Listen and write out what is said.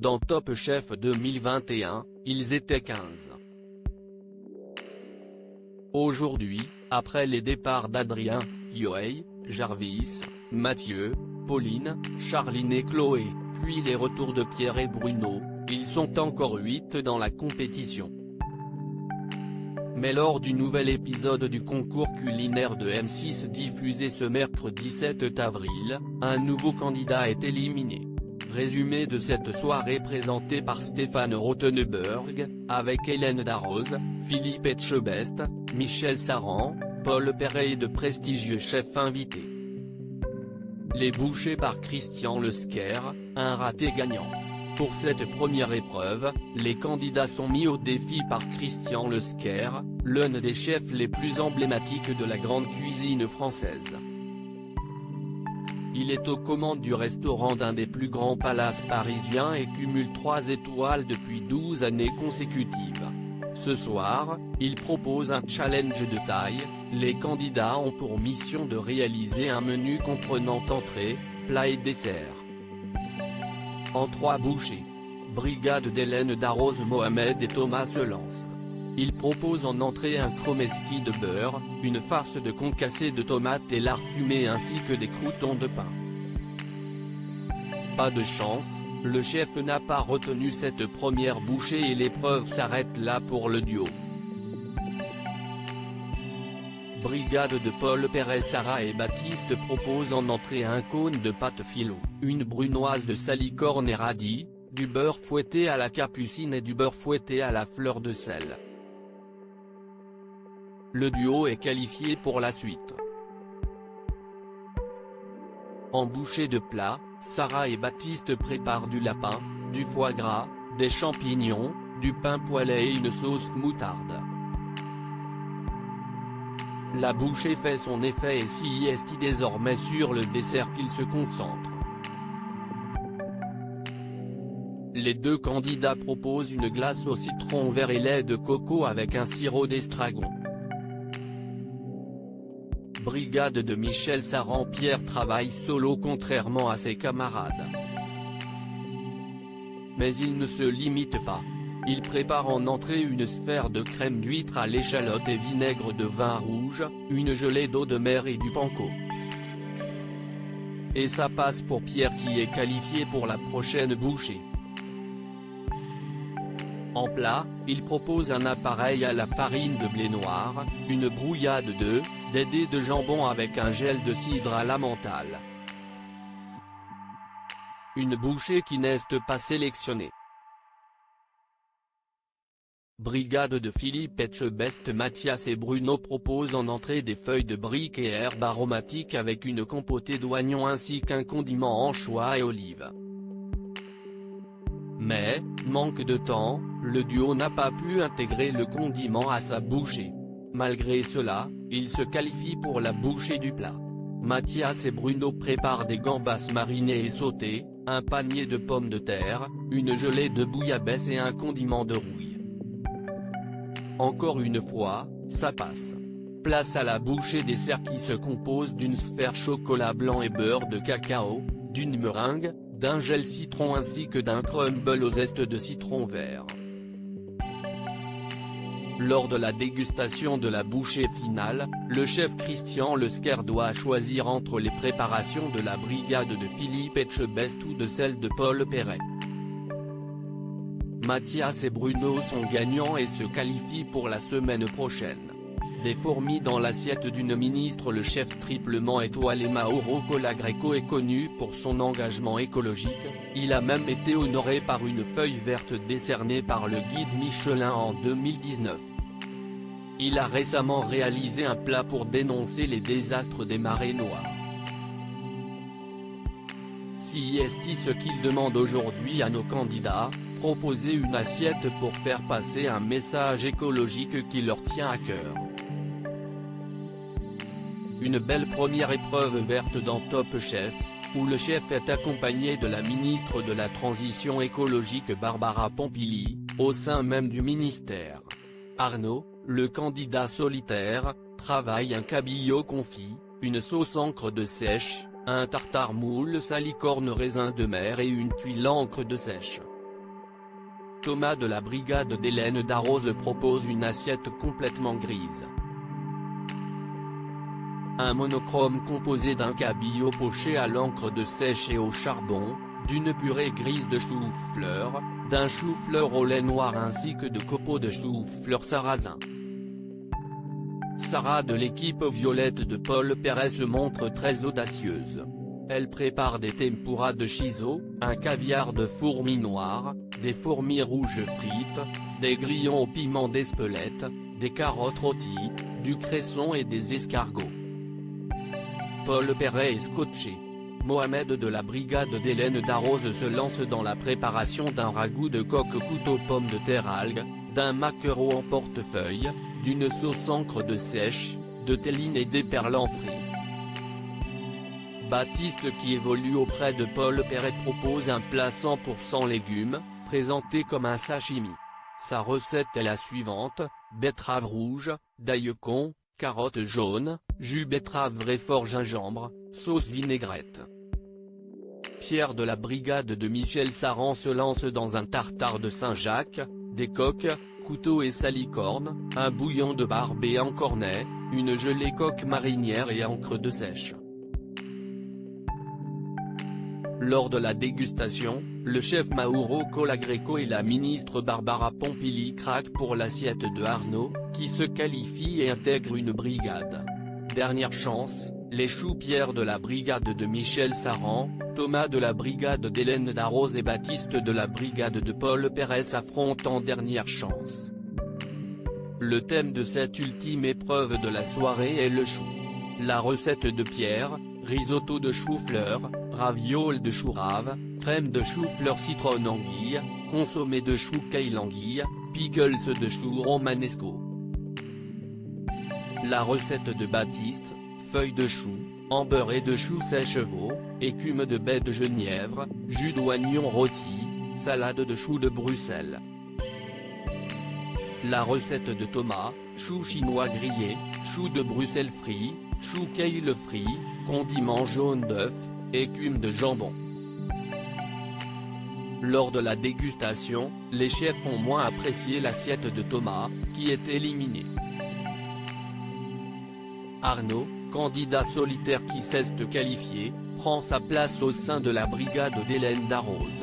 Dans Top Chef 2021, ils étaient 15. Aujourd'hui, après les départs d'Adrien, Yohei, Jarvis, Mathieu, Pauline, Charline et Chloé, puis les retours de Pierre et Bruno, ils sont encore 8 dans la compétition. Mais lors du nouvel épisode du concours culinaire de M6 diffusé ce mercredi 7 avril, un nouveau candidat est éliminé. Résumé de cette soirée présentée par Stéphane Rothenberg, avec Hélène Darroze, Philippe Etchebest, Michel Saran, Paul Perret et de prestigieux chefs invités. Les bouchées par Christian Lesquer, un raté gagnant. Pour cette première épreuve, les candidats sont mis au défi par Christian Lesquer, l'un des chefs les plus emblématiques de la grande cuisine française. Il est aux commandes du restaurant d'un des plus grands palaces parisiens et cumule 3 étoiles depuis 12 années consécutives. Ce soir, il propose un challenge de taille, les candidats ont pour mission de réaliser un menu comprenant entrée, plat et dessert. En 3 bouchées. Brigade d'Hélène Darroze, Mohamed et Thomas se lancent. Il propose en entrée un chromeski de beurre, une farce de concassé de tomates et lard fumé ainsi que des croûtons de pain. Pas de chance, le chef n'a pas retenu cette première bouchée et l'épreuve s'arrête là pour le duo. Brigade de Paul Perret, Sarah et Baptiste proposent en entrée un cône de pâte filo, une brunoise de salicorne et radis, du beurre fouetté à la capucine et du beurre fouetté à la fleur de sel. Le duo est qualifié pour la suite. En bouchée de plat, Sarah et Baptiste préparent du lapin, du foie gras, des champignons, du pain poêlé et une sauce moutarde. La bouchée fait son effet et c'est désormais sur le dessert qu'il se concentre. Les 2 candidats proposent une glace au citron vert et lait de coco avec un sirop d'estragon. Brigade de Michel Saran, Pierre travaille solo contrairement à ses camarades. Mais il ne se limite pas. Il prépare en entrée une sphère de crème d'huître à l'échalote et vinaigre de vin rouge, une gelée d'eau de mer et du panko. Et ça passe pour Pierre qui est qualifié pour la prochaine bouchée. En plat, il propose un appareil à la farine de blé noir, une brouillade d'œufs, des dés de jambon avec un gel de cidre à la mentale. Une bouchée qui n'est pas sélectionnée. Brigade de Philippe Etchebest, Mathias et Bruno proposent en entrée des feuilles de briques et herbes aromatiques avec une compotée d'oignons ainsi qu'un condiment anchois et olives. Mais, manque de temps, le duo n'a pas pu intégrer le condiment à sa bouchée. Malgré cela, ils se qualifient pour la bouchée du plat. Mathias et Bruno préparent des gambas marinées et sautées, un panier de pommes de terre, une gelée de bouillabaisse et un condiment de rouille. Encore une fois, ça passe. Place à la bouchée dessert qui se compose d'une sphère chocolat blanc et beurre de cacao, d'une meringue, d'un gel citron ainsi que d'un crumble au zeste de citron vert. Lors de la dégustation de la bouchée finale, le chef Christian Lesquer doit choisir entre les préparations de la brigade de Philippe Etchebest ou de celle de Paul Perret. Mathias et Bruno sont gagnants et se qualifient pour la semaine prochaine. Des fourmis dans l'assiette d'une ministre. Le chef triplement étoilé Mauro Colagreco est connu pour son engagement écologique, il a même été honoré par une feuille verte décernée par le guide Michelin en 2019. Il a récemment réalisé un plat pour dénoncer les désastres des marées noires. C'est ce qu'il demande aujourd'hui à nos candidats, proposer une assiette pour faire passer un message écologique qui leur tient à cœur. Une belle première épreuve verte dans Top Chef, où le chef est accompagné de la ministre de la Transition écologique Barbara Pompili, au sein même du ministère. Arnaud, le candidat solitaire, travaille un cabillaud confit, une sauce encre de sèche, un tartare moule salicorne raisin de mer et une tuile encre de sèche. Thomas de la brigade d'Hélène Darroze propose une assiette complètement grise. Un monochrome composé d'un cabillaud poché à l'encre de sèche et au charbon, d'une purée grise de chou-fleur, d'un chou-fleur au lait noir ainsi que de copeaux de chou-fleur sarrasin. Sarah de l'équipe violette de Paul Perret se montre très audacieuse. Elle prépare des tempuras de shiso, un caviar de fourmis noires, des fourmis rouges frites, des grillons au piment d'Espelette, des carottes rôties, du cresson et des escargots. Paul Perret est scotché. Mohamed de la brigade d'Hélène Darroze se lance dans la préparation d'un ragoût de coque couteau pommes de terre algues, d'un maquereau en portefeuille, d'une sauce encre de sèche, de théline et d'éperlans frits. Baptiste qui évolue auprès de Paul Perret propose un plat 100% légumes, présenté comme un sashimi. Sa recette est la suivante: betterave rouge, d'ail con, carottes jaunes, jus betterave vrai fort gingembre, sauce vinaigrette. Pierre de la brigade de Michel Saran se lance dans un tartare de Saint-Jacques, des coques, couteaux et salicornes, un bouillon de barbet en cornet, une gelée coque marinière et encre de sèche. Lors de la dégustation, le chef Mauro Colagreco et la ministre Barbara Pompili craquent pour l'assiette de Arnaud, qui se qualifie et intègre une brigade. Dernière chance, les choux Pierre de la brigade de Michel Saran, Thomas de la brigade d'Hélène Darroze et Baptiste de la brigade de Paul Perret s'affrontent en dernière chance. Le thème de cette ultime épreuve de la soirée est le chou. La recette de Pierre: risotto de chou-fleur, ravioles de chou rave, crème de chou-fleur citron anguille, consommé de chou kale anguille, pickles de chou romanesco. La recette de Baptiste: feuilles de chou, embeurré de chou sèche veau, écume de baie de genièvre, jus d'oignon rôti, salade de choux de Bruxelles. La recette de Thomas: chou chinois grillé, chou de Bruxelles frit, chou kale frit, condiment jaune d'œuf, écume de jambon. Lors de la dégustation, les chefs ont moins apprécié l'assiette de Thomas, qui est éliminé. Arnaud, candidat solitaire qui cesse de qualifier, prend sa place au sein de la brigade d'Hélène Darroze.